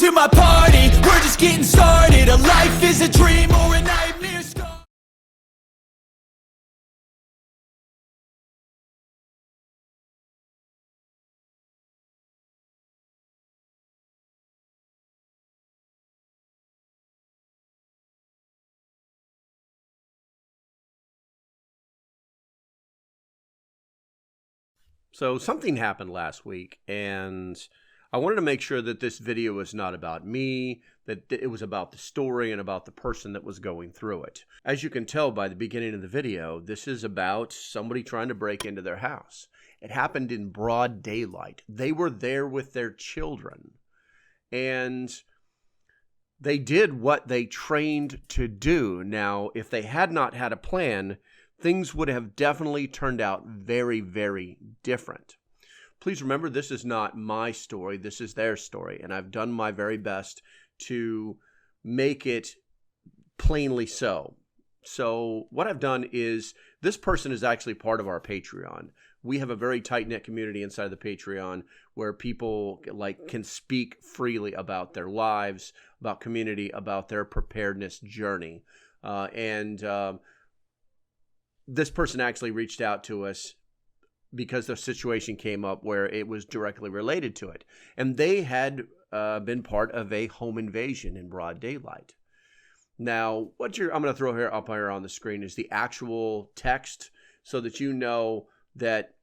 to my party. We're just getting started. A life is a dream or a nightmare scar. So something happened last week, and I wanted to make sure that this video was not about me, that it was about the story and about the person that was going through it. As you can tell by the beginning of the video, this is about somebody trying to break into their house. It happened in broad daylight. They were there with their children, and they did what they trained to do. Now, if they had not had a plan, things would have definitely turned out very, very different. Please remember, this is not my story. This is their story, and I've done my very best to make it plainly so. So what I've done is, this person is actually part of our Patreon. We have a very tight-knit community inside of the Patreon where people can speak freely about their lives, about community, about their preparedness journey. This person actually reached out to us because the situation came up where it was directly related to it. And they had been part of a home invasion in broad daylight. Now, I'm going to throw up here on the screen is the actual text so that you know that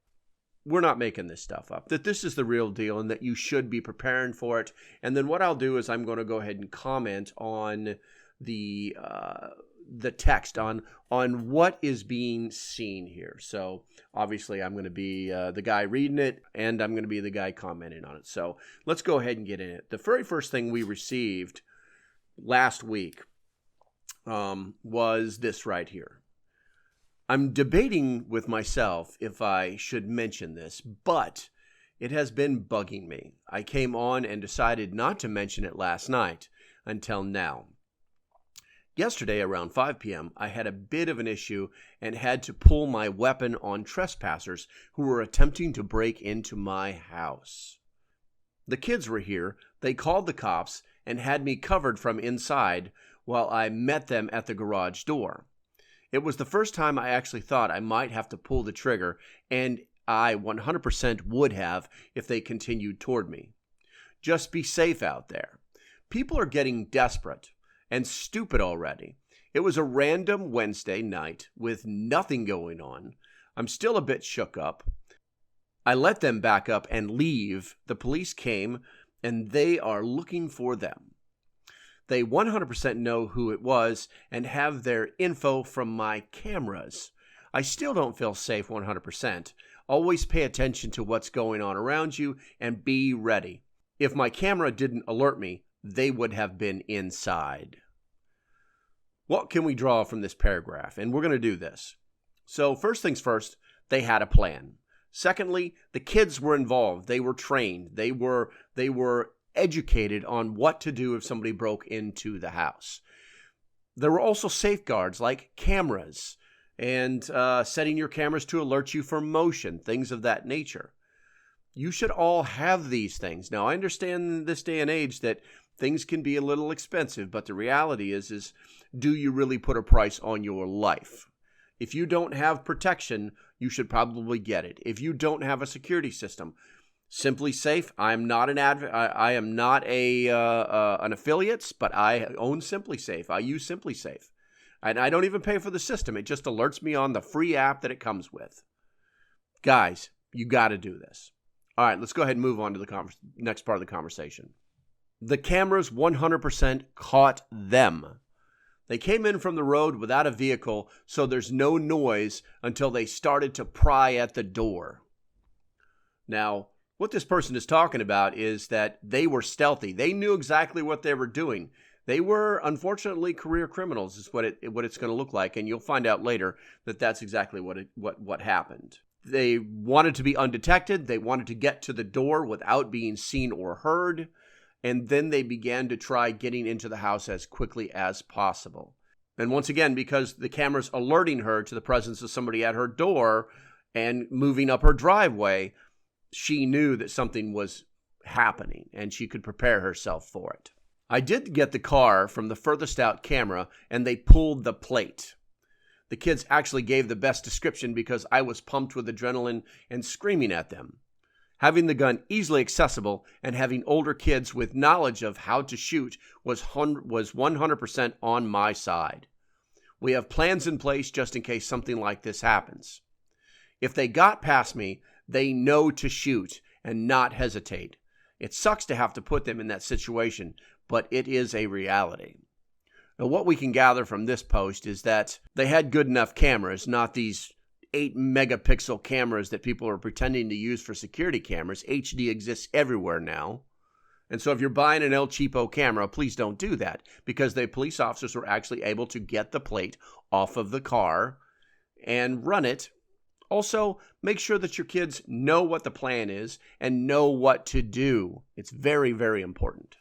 we're not making this stuff up, that this is the real deal and that you should be preparing for it. And then what I'll do is I'm going to go ahead and comment on the text on what is being seen here. So obviously I'm going to be the guy reading it, and I'm going to be the guy commenting on it. So let's go ahead and get in it. The very first thing we received last week was this right here. I'm debating with myself if I should mention this, but it has been bugging me. I came on and decided not to mention it last night until now. Yesterday around 5 p.m., I had a bit of an issue and had to pull my weapon on trespassers who were attempting to break into my house. The kids were here. They called the cops and had me covered from inside while I met them at the garage door. It was the first time I actually thought I might have to pull the trigger, and I 100% would have if they continued toward me. Just be safe out there. People are getting desperate and stupid already. It was a random Wednesday night with nothing going on. I'm still a bit shook up. I let them back up and leave. The police came, and they are looking for them. They 100% know who it was and have their info from my cameras. I still don't feel safe 100%. Always pay attention to what's going on around you and be ready. If my camera didn't alert me, they would have been inside. What can we draw from this paragraph? And we're going to do this. So first things first, they had a plan. Secondly, the kids were involved. They were trained. They were educated on what to do if somebody broke into the house. There were also safeguards like cameras and setting your cameras to alert you for motion, things of that nature. You should all have these things. Now, I understand in this day and age that things can be a little expensive, but the reality is do you really put a price on your life? If you don't have protection, you should probably get it. If you don't have a security system, Simply Safe, I am not an affiliate, but I own Simply Safe. I use Simply Safe. And I don't even pay for the system. It just alerts me on the free app that it comes with. Guys, you got to do this. All right, let's go ahead and move on to the next part of the conversation. The cameras 100% caught them. They came in from the road without a vehicle, so there's no noise until they started to pry at the door. Now, what this person is talking about is that they were stealthy. They knew exactly what they were doing. They were, unfortunately, career criminals is what it's going to look like, and you'll find out later that that's exactly what happened. They wanted to be undetected. They wanted to get to the door without being seen or heard, and then they began to try getting into the house as quickly as possible. And once again, because the camera's alerting her to the presence of somebody at her door and moving up her driveway, she knew that something was happening, and she could prepare herself for it. I did get the car from the furthest out camera, and they pulled the plate. The kids actually gave the best description because I was pumped with adrenaline and screaming at them. Having the gun easily accessible and having older kids with knowledge of how to shoot was 100% on my side. We have plans in place just in case something like this happens. If they got past me, they know to shoot and not hesitate. It sucks to have to put them in that situation, but it is a reality. Now, what we can gather from this post is that they had good enough cameras, not these 8 megapixel cameras that people are pretending to use for security cameras. HD exists everywhere now. And so if you're buying an El Cheapo camera, please don't do that, because the police officers were actually able to get the plate off of the car and run it. Also, make sure that your kids know what the plan is and know what to do. It's very, very important.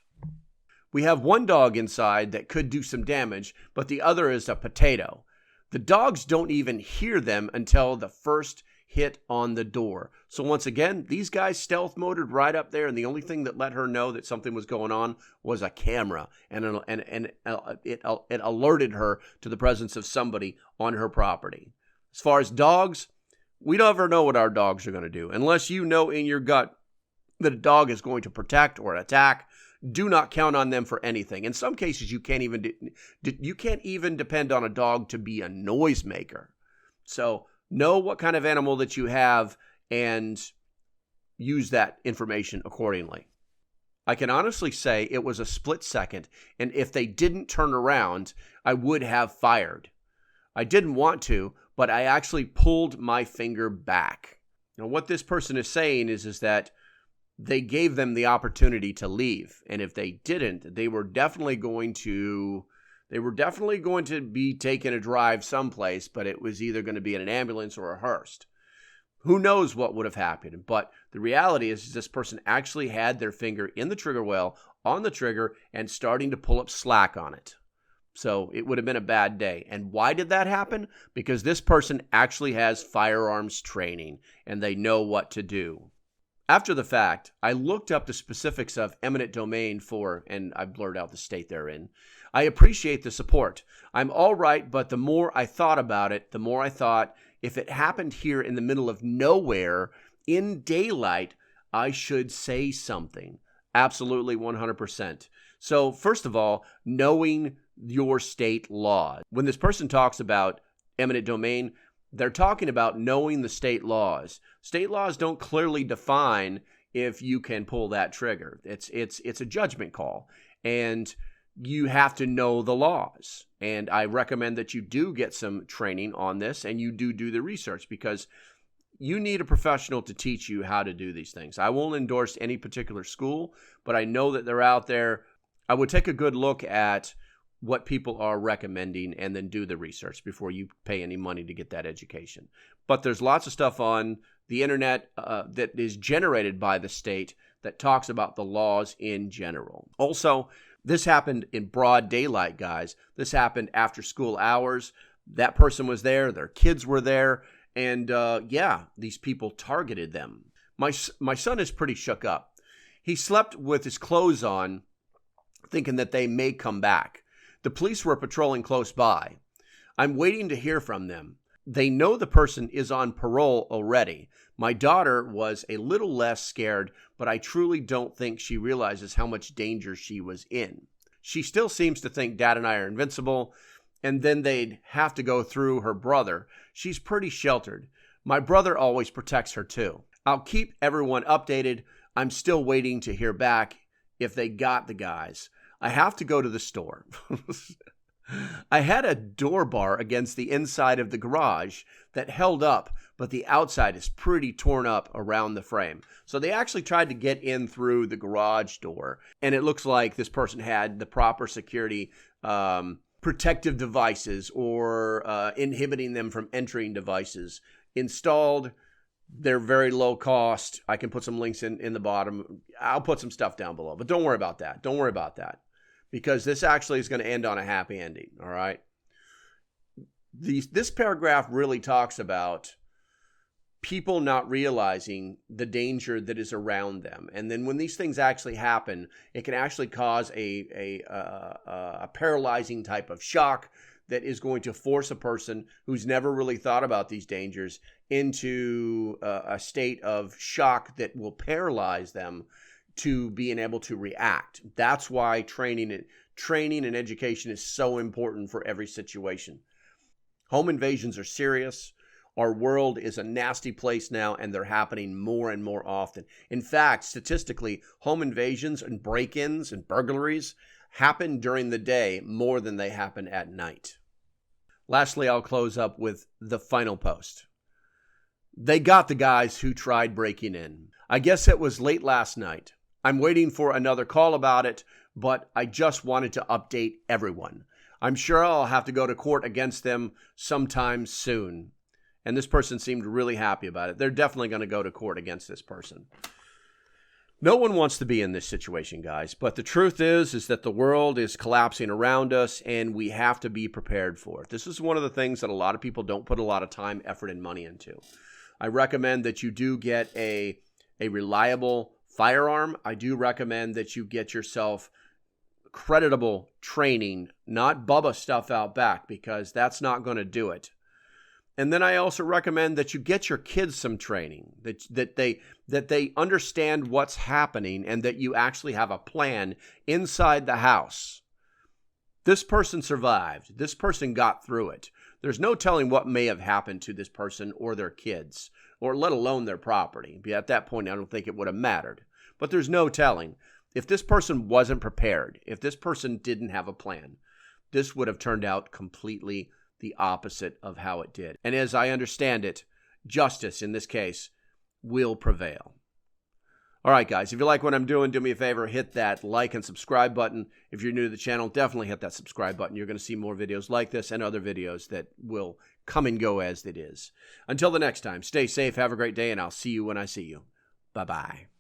We have one dog inside that could do some damage, but the other is a potato. The dogs don't even hear them until the first hit on the door. So once again, these guys stealth moded right up there, and the only thing that let her know that something was going on was a camera, and it alerted her to the presence of somebody on her property. As far as dogs, we never know what our dogs are going to do. Unless you know in your gut that a dog is going to protect or attack, do not count on them for anything. In some cases, you can't even depend on a dog to be a noisemaker. So know what kind of animal that you have and use that information accordingly. I can honestly say it was a split second, and if they didn't turn around, I would have fired. I didn't want to, but I actually pulled my finger back. Now, what this person is saying is that they gave them the opportunity to leave, and if they didn't, they were definitely going to be taking a drive someplace, but it was either going to be in an ambulance or a hearse. Who knows what would have happened? But the reality is this person actually had their finger in the trigger well, on the trigger, and starting to pull up slack on it. So it would have been a bad day. And why did that happen? Because this person actually has firearms training, and they know what to do. After the fact, I looked up the specifics of eminent domain and I blurred out the state they're in. I appreciate the support. I'm all right, but the more I thought about it, the more I thought if it happened here in the middle of nowhere, in daylight, I should say something. Absolutely 100%. So first of all, knowing your state law. When this person talks about eminent domain, they're talking about knowing the state laws. State laws don't clearly define if you can pull that trigger. It's a judgment call, and you have to know the laws. And I recommend that you do get some training on this, and you do the research, because you need a professional to teach you how to do these things. I won't endorse any particular school, but I know that they're out there. I would take a good look at what people are recommending and then do the research before you pay any money to get that education. But there's lots of stuff on the internet that is generated by the state that talks about the laws in general. Also, this happened in broad daylight, guys. This happened after school hours. That person was there. Their kids were there. And these people targeted them. My son is pretty shook up. He slept with his clothes on, thinking that they may come back. The police were patrolling close by. I'm waiting to hear from them. They know the person is on parole already. My daughter was a little less scared, but I truly don't think she realizes how much danger she was in. She still seems to think Dad and I are invincible, and then they'd have to go through her brother. She's pretty sheltered. My brother always protects her too. I'll keep everyone updated. I'm still waiting to hear back if they got the guys. I have to go to the store. I had a door bar against the inside of the garage that held up, but the outside is pretty torn up around the frame. So they actually tried to get in through the garage door, and it looks like this person had the proper security protective devices or inhibiting them from entering devices installed. They're very low cost. I can put some links in the bottom. I'll put some stuff down below, but don't worry about that. Don't worry about that, because this actually is going to end on a happy ending, all right? This paragraph really talks about people not realizing the danger that is around them. And then when these things actually happen, it can actually cause a paralyzing type of shock that is going to force a person who's never really thought about these dangers into a state of shock that will paralyze them to being able to react. That's why training and education is so important for every situation. Home invasions are serious. Our world is a nasty place now, and they're happening more and more often. In fact, statistically, home invasions and break-ins and burglaries happen during the day more than they happen at night. Lastly, I'll close up with the final post. They got the guys who tried breaking in. I guess it was late last night. I'm waiting for another call about it, but I just wanted to update everyone. I'm sure I'll have to go to court against them sometime soon. And this person seemed really happy about it. They're definitely going to go to court against this person. No one wants to be in this situation, guys. But the truth is that the world is collapsing around us, and we have to be prepared for it. This is one of the things that a lot of people don't put a lot of time, effort, and money into. I recommend that you do get a reliable firearm. I do recommend that you get yourself creditable training, not Bubba stuff out back, because that's not going to do it. And then I also recommend that you get your kids some training, that they understand what's happening and that you actually have a plan inside the house. This person survived. This person got through it. There's no telling what may have happened to this person or their kids, or let alone their property. At that point, I don't think it would have mattered. But there's no telling. If this person wasn't prepared, if this person didn't have a plan, this would have turned out completely the opposite of how it did. And as I understand it, justice in this case will prevail. All right, guys, if you like what I'm doing, do me a favor, hit that like and subscribe button. If you're new to the channel, definitely hit that subscribe button. You're going to see more videos like this and other videos that will come and go as it is. Until the next time, stay safe, have a great day, and I'll see you when I see you. Bye-bye.